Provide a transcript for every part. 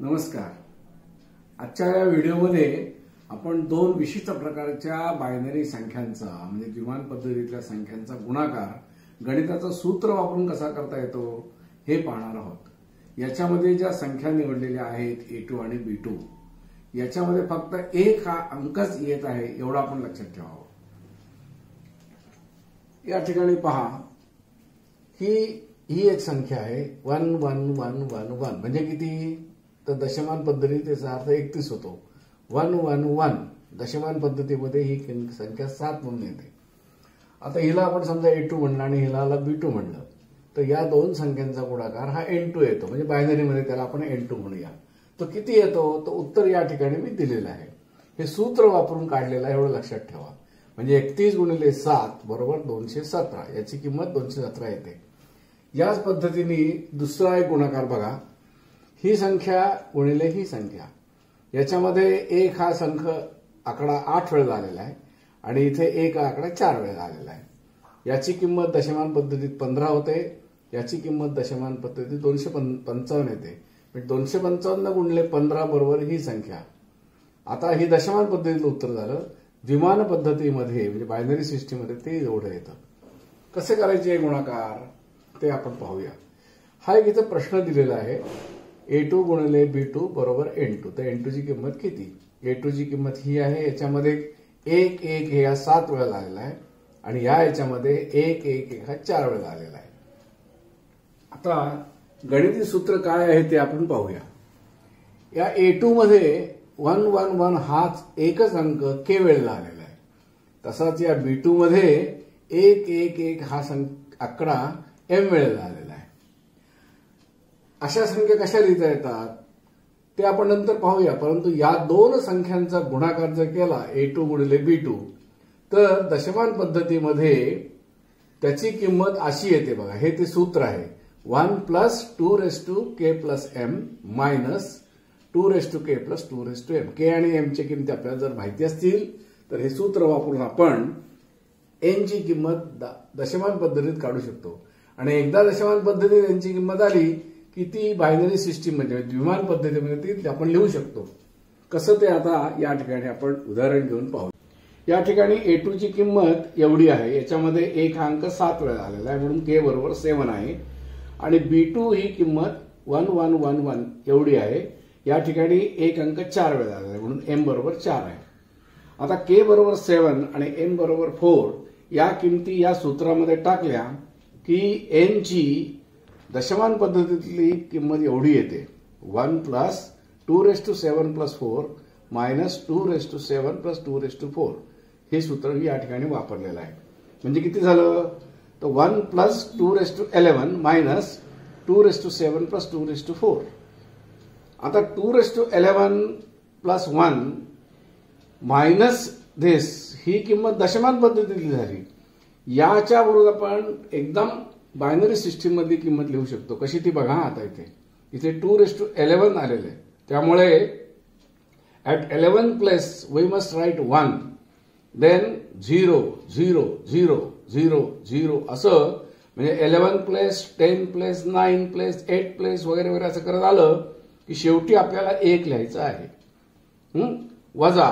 नमस्कार. आजच्या या व्हिडिओमध्ये आपण दोन विशिष्ट प्रकारच्या बायनरी संख्यांचा म्हणजे द्विमान पद्धतीतल्या संख्यांचा गुणाकार गणिताचं सूत्र वापरून कसा करता येतो हे पाहणार आहोत. याच्यामध्ये ज्या संख्या निवडलेल्या आहेत A2 आणि B2 याच्यामध्ये फक्त एक हा अंकच येत आहे एवढं आपण लक्षात ठेवावं. या ठिकाणी पहा ही एक संख्या आहे 11111 म्हणजे किती तर दशमान पद्धतीत त्याचा अर्थ 31 होतो. 111 दशमान पद्धतीमध्ये ही संख्या 7 म्हणून येते. आता हिला आपण समजा A2 म्हणलं आणि हिला B2 म्हणलं तर या दोन संख्यांचा गुणाकार हा N2 येतो. म्हणजे बायनरीमध्ये त्याला आपण N2 म्हणूया. तो किती येतो तो उत्तर या ठिकाणी मी दिलेलं आहे. हे सूत्र वापरून काढलेलं आहे एवढं लक्षात ठेवा. म्हणजे 31 गुणिले 7 बरोबर 217 याची किंमत 217 येते. याच पद्धतीने दुसरा एक गुणाकार बघा. ही संख्या गुणिले ही संख्या याच्यामध्ये एक हा संख आकडा 8 वेळा आलेला आहे आणि इथे एक आकडा 4 वेळा आलेला आहे. याची किंमत दशमान पद्धतीत 15 होते. याची किंमत दशमान पद्धतीत 255 येते. म्हणजे 255 गुणिले 15 बरोबर ही संख्या. आता ही दशमान पद्धतीतलं उत्तर झालं. द्विमान पद्धतीमध्ये म्हणजे बायनरी सिस्टीममध्ये ते एवढं येतं. कसे करायचे गुणाकार ते आपण पाहूया. हा एक इथं प्रश्न दिलेला आहे. A2 गुणिले B2 बरोबर N2. तर N2 ची किंमत किती. A2 ची किंमत ही आहे. याच्यामध्ये 1 1 हे या 7 वेळा आलेला आहे आणि या याच्यामध्ये 1 1 1 हा 4 वेळा आलेला आहे. आता गणिती सूत्र काय आहे ते आपण पाहूया. या A2 मध्ये 111 हाच एकच अंक K वेळेला आलेला आहे. तसाच या B2 मध्ये 1 1 1 हा आकडा M वेळेला आलेला आहे. अशा संख्या कशा लिहिता येतात ते आपण नंतर पाहूया. परंतु या दोन संख्यांचा गुणाकार जर केला A2 गुणिले B2 तर दशमान पद्धतीमध्ये त्याची किंमत अशी येते बघा. हे ते सूत्र आहे 1 + 2k + m - 2k + 2m. k आणि m ची किंमत आपल्याला जर माहिती असतील तर हे सूत्र वापरून आपण n ची किंमत दशमान पद्धतीत काढू शकतो. आणि एकदा दशमान पद्धतीत n ची किंमत आली की ती बायनरी सिस्टीम म्हणजे द्विमान पद्धतीमध्ये ती आपण लिहू शकतो. कसं ते आता या ठिकाणी आपण उदाहरण घेऊन पाहू. या ठिकाणी A2 ची किंमत एवढी आहे. याच्यामध्ये एक अंक 7 वेळा आलेला आहे म्हणून K बरोबर 7 आहे. आणि B2 ही किंमत 1111 एवढी आहे. या ठिकाणी एक अंक 4 वेळा आलेला आहे म्हणून M बरोबर 4 आहे. आता K बरोबर 7 आणि M बरोबर 4 या किमती या सूत्रामध्ये टाकल्या की N ची दशमान पद्धतीतली किंमत एवढी येते 1 + 2⁴ + 4 - 2⁴ + 2⁴. हे सूत्र या ठिकाणी वापरलेलं आहे. म्हणजे किती झालं तर 1 + 2⁴ - 2⁴ + 2⁴. आता 2⁴ + 1 मायनस धिस ही किंमत दशमान पद्धतीतली झाली. याच्या बरोबर आपण एकदम बायनरी सिस्टीम मधली किंमत लिहू शकतो. कशी ती बघा. आता इथे 2⁻11 आलेले आहे. त्यामुळे at 11 place we must write 1 then 0 0 0 0 0 असं म्हणजे 11 प्लेस 10 प्लेस 9 प्लेस 8 प्लेस वगैरे वगैरे असं करत आलं की शेवटी आपल्याला 1 लिहायचं आहे. वजा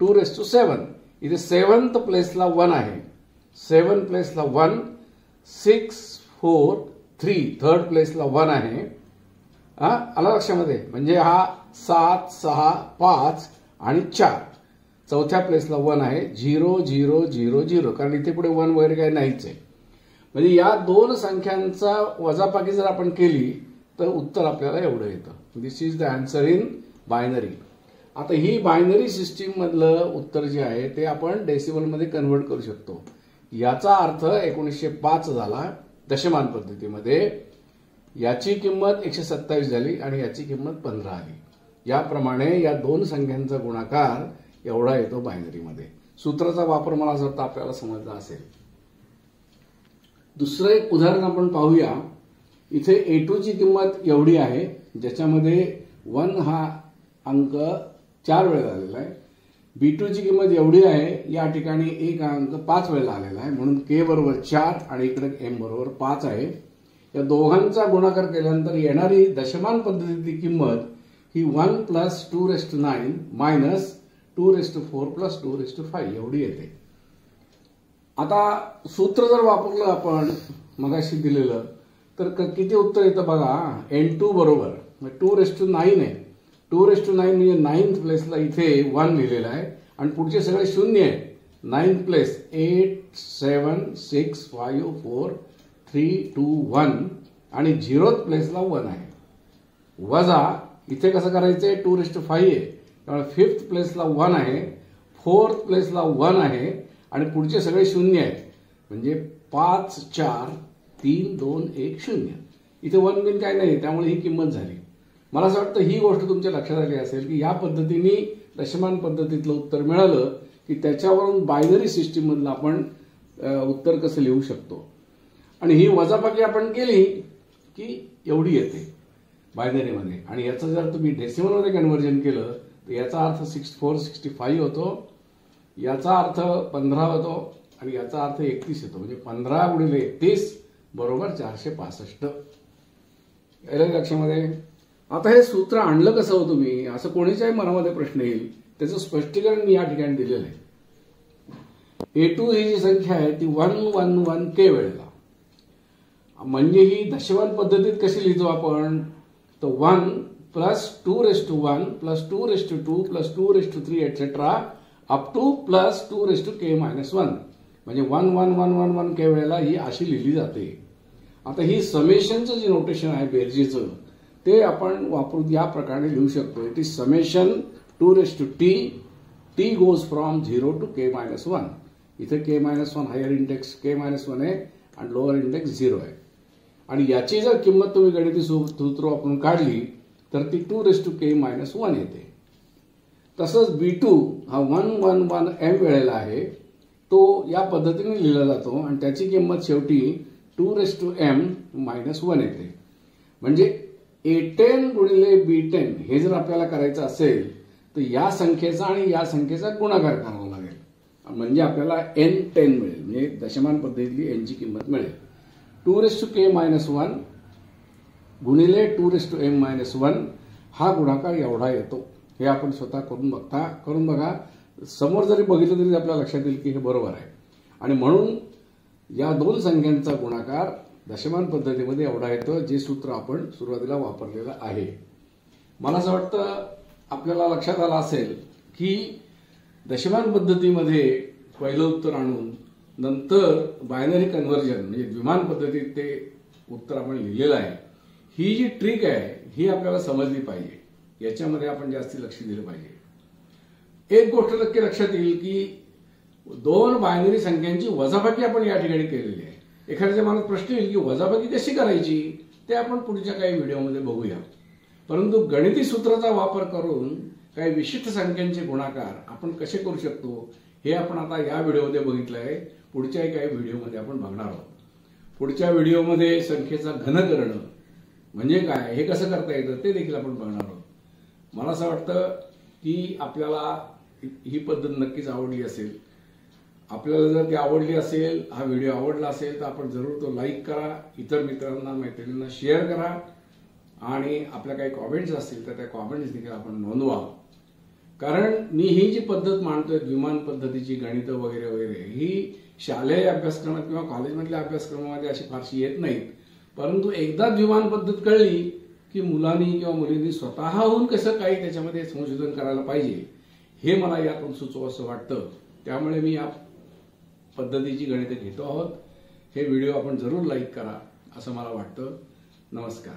2⁻7 इथे 7th प्लेसला 1 आहे. 7 प्लेसला 1 6 4 3 थर्ड प्लेसला 1 आहे. आला लक्षामध्ये. म्हणजे हा 7 6 5 आणि 4 चौथ्या प्लेसला 1 आहे. 0 0 0 0 कारण इथे पुढे 1 वगैरे काही नाहीच आहे. म्हणजे या दोन संख्यांचा वजाबाकी जर आपण केली तर उत्तर आपल्याला एवढं येतं. This is the answer in binary. आता ही बायनरी सिस्टीम मधलं उत्तर जे आहे ते आपण डेसिमलमध्ये कन्व्हर्ट करू शकतो. याचा अर्थ 1905 झाला दशमान पद्धतीमध्ये. याची किंमत 127 झाली आणि याची किंमत 15 आली. याप्रमाणे या दोन संख्यांचा गुणाकार एवढा येतो बायनरीमध्ये. सूत्राचा वापर मला असं वाटतं आपल्याला समजला असेल. दुसरं एक उदाहरण आपण पाहूया. इथे A2 ची किंमत एवढी आहे ज्याच्यामध्ये 1 हा अंक 4 वेळा आलेला आहे. B2 ची किंमत एवढी आहे. या ठिकाणी एक अंक 5 वेळा आलेला आहे म्हणून K बरोबर 4 आणि इकडे M बरोबर 5 आहे. या दोघांचा गुणाकार केल्यानंतर येणारी दशमान पद्धतीतली किंमत ही 1 प्लस 2⁹ मायनस 2⁴ प्लस 2⁵ एवढी येते. आता सूत्र जर वापरलं आपण मगाशी दिलेलं तर किती उत्तर येतं बघा. n2 बरोबर 2⁹ आहे. 2⁹ म्हणजे 9th प्लेसला इथे 1 लिहिलेला आहे आणि पुढचे सगळे शून्य आहे. 9th प्लेस 8 7 6 5 4 3 2 1 आणि 0th प्लेसला 1 आहे. वजा इथे कसं करायचंय 2⁵ आहे त्यामुळे 5th प्लेसला 1 आहे, 4th प्लेसला 1 आहे आणि पुढचे सगळे शून्य आहेत. म्हणजे 5 4 3 2 1 0. इथे 1 बिन काय नाही त्यामुळे ही किंमत झाली. मला असं वाटतं ही गोष्ट तुमच्या लक्षात आली असेल की या पद्धतीने दशमान पद्धतीतलं उत्तर मिळालं की त्याच्यावरून बायनरी सिस्टीम मधलं आपण उत्तर कसं लिहू शकतो. आणि ही वजाबाकी आपण केली की एवढी येते बायनरीमध्ये. आणि याचं जर तुम्ही डेसिमलमध्ये कन्व्हर्जन केलं तर याचा अर्थ 6465 होतो, याचा अर्थ 15 होतो आणि याचा अर्थ 31 येतो. म्हणजे 15 गुणिले 31 बरोबर 465. याला लक्षामध्ये. आता हे सूत्र आणलं कसं हो तुम्ही असं कोणीच्याही मनामध्ये प्रश्न येईल. त्याचं स्पष्टीकरण मी या ठिकाणी दिलेलं आहे. A2 ही जी संख्या आहे ती 111K वेळेला, म्हणजे ही दशमान पद्धतीत कशी लिहितो आपण तर 1 plus 2⁴ plus 2⁴ plus 2⁵ etcetera up two plus 2⁻k - 1 म्हणजे 11111K वेळेला ही अशी लिहिली जाते. आता ही समेशनचं जे नोटेशन आहे बेरजेचं ते आपण वापरून या प्रकारे लिहू शकतो. It is summation 2⁻t, t goes from 0 to k - 1. इथे k - 1 हायर इंडेक्स k - 1 आहे आणि लोअर इंडेक्स 0 आहे. आणि याची जर किंमत तुम्ही गणिती सूत्र वापरून काढली तर ती 2⁻k - 1 येते. तसंच B2 हा 111M वेळेला आहे तो या पद्धतीने लिहिला जातो आणि त्याची किंमत शेवटी 2⁻m - 1 येते. म्हणजे A10 गुणिले B10 हे जर आपल्याला करायचं असेल तर या संख्येचा आणि या संख्येचा गुणाकार करावा लागेल म्हणजे आपल्याला N10 मिळेल. म्हणजे दशमान पद्धतीतली n ची किंमत मिळेल. 2⁻k - 1 गुणिले 2⁻m - 1 हा गुणाकार एवढा येतो. हे आपण स्वतः करून बघा. समोर जरी बघितलं तरी आपल्या लक्षात येईल की हे बरोबर आहे. आणि म्हणून या दोन संख्यांचा गुणाकार दशमान पद्धतीमध्ये एवढा येतो जे सूत्र आपण सुरुवातीला वापरलेलं आहे. मला असं वाटतं आपल्याला लक्षात आलं असेल की दशमान पद्धतीमध्ये पहिलं उत्तर आणून नंतर बायनरी कन्व्हर्जन म्हणजे द्विमान पद्धतीत ते उत्तर आपण लिहिलेलं आहे. ही जी ट्रिक आहे ही आपल्याला समजली पाहिजे. याच्यामध्ये आपण जास्ती लक्ष दिलं पाहिजे. एक गोष्ट नक्की लक्षात येईल की दोन बायनरी संख्यांची वजाबाकी आपण या ठिकाणी केलेली आहे. एखाद्याच्या मनात प्रश्न येईल की वजाबाकी कशी करायची ते आपण पुढच्या काही व्हिडिओमध्ये बघूया. परंतु गणिती सूत्राचा वापर करून काही विशिष्ट संख्यांचे गुणाकार आपण कसे करू शकतो हे आपण आता या व्हिडिओमध्ये बघितलं आहे. पुढच्याही काही व्हिडिओमध्ये आपण बघणार आहोत. पुढच्या व्हिडिओमध्ये संख्येचा घन करणं म्हणजे काय हे कसं करता येतं ते देखील आपण बघणार आहोत. मला असं वाटतं की आपल्याला ही पद्धत नक्कीच आवडली असेल. आपल्याला जर ती आवडली असेल, हा व्हिडिओ आवडला असेल तर आपण जरूर तो लाईक करा, इतर मित्रांना मैत्रिणींना शेअर करा आणि आपल्या काही कॉमेंट्स असतील तर त्या कॉमेंट्स देखील आपण नोंदवा. कारण मी ही जी पद्धत मांडतोय द्विमान पद्धतीची गणितं वगैरे वगैरे ही शालेय अभ्यासक्रमात किंवा कॉलेजमधल्या अभ्यासक्रमामध्ये अशी फारशी येत नाहीत. परंतु एकदा द्विमान पद्धत कळली की मुलांनी किंवा मुलींनी स्वतःहून कसं काही त्याच्यामध्ये संशोधन करायला पाहिजे हे मला यातून सुचवं असं वाटतं. त्यामुळे मी या पद्धतीची गणितं घेतो आहोत. हे व्हिडिओ आपण जरूर लाईक करा असं मला वाटतं. नमस्कार.